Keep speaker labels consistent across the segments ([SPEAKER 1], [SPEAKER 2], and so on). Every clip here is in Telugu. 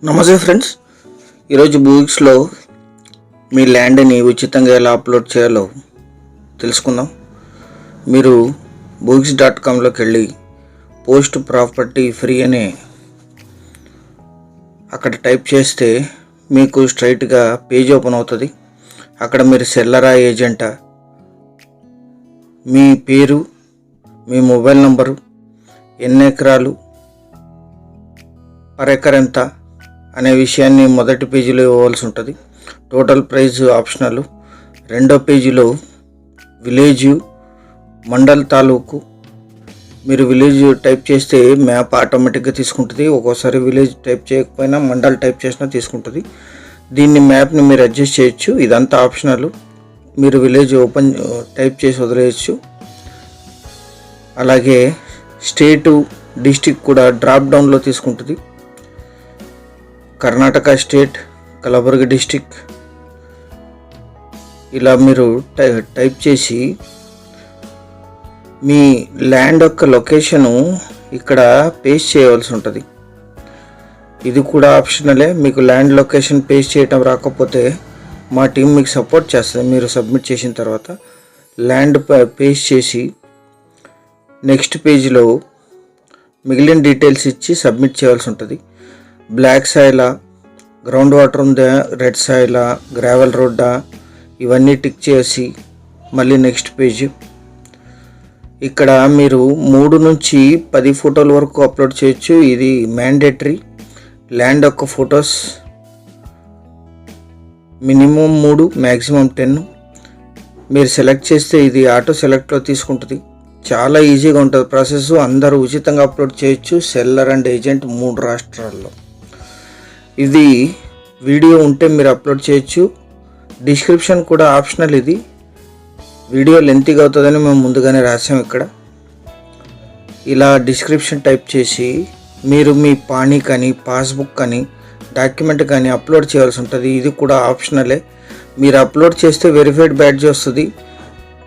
[SPEAKER 1] నమస్తే ఫ్రెండ్స్, ఈరోజు బుక్స్లో మీ ల్యాండ్ని ఉచితంగా ఎలా అప్లోడ్ చేయాలో తెలుసుకుందాం. మీరు books.comలోకి వెళ్ళి పోస్ట్ ప్రాపర్టీ ఫ్రీ అని అక్కడ టైప్ చేస్తే మీకు స్ట్రైట్గా పేజ్ ఓపెన్ అవుతుంది. అక్కడ మీరు సెల్లరా ఏజెంటా, మీ పేరు, మీ మొబైల్ నంబరు, ఎన్ని ఎకరాలు, పర్ ఎకర్ ఎంత అనే విషయాన్ని మొదటి పేజీలో ఇవ్వాల్సి ఉంటుంది. Total prize optional. రెండో పేజీలో విలేజ్, మండల్, తాలూకు. మీరు విలేజ్ టైప్ చేస్తే మ్యాప్ ఆటోమేటిక్గా తీసుకుంటుంది. ఒక్కోసారి విలేజ్ టైప్ చేయకపోయినా మండల్ టైప్ చేసినా తీసుకుంటుంది. దీన్ని మ్యాప్ని మీరు అడ్జస్ట్ చేయొచ్చు. ఇదంతా ఆప్షనల్. మీరు విలేజ్ ఓపెన్ టైప్ చేసి వదిలేయచ్చు. అలాగే స్టేటు, డిస్టిక్ కూడా డ్రాప్ డౌన్లో తీసుకుంటుంది. కర్ణాటక స్టేట్, కలబుర్గి డిస్టిక్ ఇలా మీరు టైప్ చేసి మీ ల్యాండ్ యొక్క లొకేషను ఇక్కడ పేస్ట్ చేయవలసి ఉంటుంది. ఇది కూడా ఆప్షనలే. మీకు ల్యాండ్ లొకేషన్ పేస్ట్ చేయటం రాకపోతే మా టీం మీకు సపోర్ట్ చేస్తుంది. మీరు సబ్మిట్ చేసిన తర్వాత ల్యాండ్ పేస్ట్ చేసి నెక్స్ట్ పేజ్లో మిగిలిన డీటెయిల్స్ ఇచ్చి సబ్మిట్ చేయాల్సి ఉంటుంది. బ్లాక్ సాయిలా, గ్రౌండ్ వాటర్ ఉందా, రెడ్ సాయిలా, గ్రావెల్ రోడ్డా, ఇవన్నీ టిక్ చేసి మళ్ళీ నెక్స్ట్ పేజ్. ఇక్కడ మీరు 3 నుంచి 10 ఫోటోల వరకు అప్లోడ్ చేయొచ్చు. ఇది మ్యాండేటరీ. ల్యాండ్ యొక్క ఫొటోస్ మినిమం 3, మ్యాక్సిమం 10. మీరు సెలెక్ట్ చేస్తే ఇది ఆటో సెలెక్ట్లో తీసుకుంటుంది. చాలా ఈజీగా ఉంటుంది ప్రాసెస్. అందరూ ఉచితంగా అప్లోడ్ చేయొచ్చు. సెల్లర్ అండ్ ఏజెంట్ 3 రాష్ట్రాల్లో. ఇది వీడియో ఉంటే మీరు అప్లోడ్ చేయొచ్చు. డిస్క్రిప్షన్ కూడా ఆప్షనల్. ఇది వీడియో లెంతీగా అవుతుందని మేము ముందుగానే రాసాం. ఇక్కడ ఇలా డిస్క్రిప్షన్ టైప్ చేసి మీరు మీ పానీ కానీ, పాస్బుక్ కానీ, డాక్యుమెంట్ కానీ అప్లోడ్ చేయాల్సి ఉంటుంది. ఇది కూడా ఆప్షనలే. మీరు అప్లోడ్ చేస్తే వెరిఫైడ్ బ్యాడ్జ్ వస్తుంది.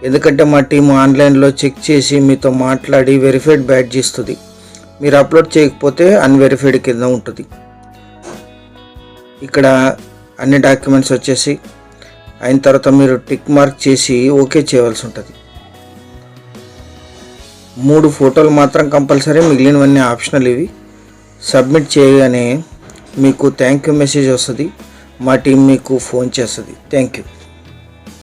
[SPEAKER 1] ఎందుకంటే మా టీం ఆన్లైన్లో చెక్ చేసి మీతో మాట్లాడి వెరిఫైడ్ బ్యాడ్జ్ ఇస్తుంది. మీరు అప్లోడ్ చేయకపోతే అన్వెరిఫైడ్ కింద ఉంటుంది. ఇక్కడ అన్ని డాక్యుమెంట్స్ వచ్చేసి అయిన తర్వాత మీరు టిక్ మార్క్ చేసి ఓకే చేయవలసి ఉంటుంది. 3 ఫోటోలు మాత్రం కంపల్సరీ, మిగిలినవన్నీ ఆప్షనల్. ఇవి సబ్మిట్ చేయగానే మీకు థ్యాంక్ యూ మెసేజ్ వస్తుంది. మా టీం మీకు ఫోన్ చేస్తుంది. Thank you.